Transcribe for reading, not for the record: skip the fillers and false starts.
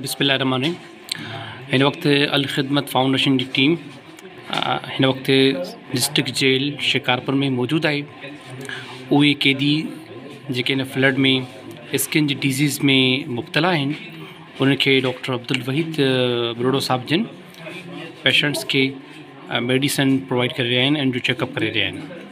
बिस्मिल्लाहिर्रहमानिर्रहीम। हिन वक्त अलखिदमत फाउंडेशन की टीम हिन वक्त डिस्ट्रक्ट जेल शिकारपुर में मौजूद है। उहे कैदी जेके इन फ्लड में स्किन जी डिज़ीज़ में मुब्तला हैं उनके डॉक्टर अब्दुल वहीद बरोड़ो साहब जिन पेशेंट्स के मेडिसिन प्रोवाइड कर रहे हैं एंड जो चेकअप कर रहे हैं।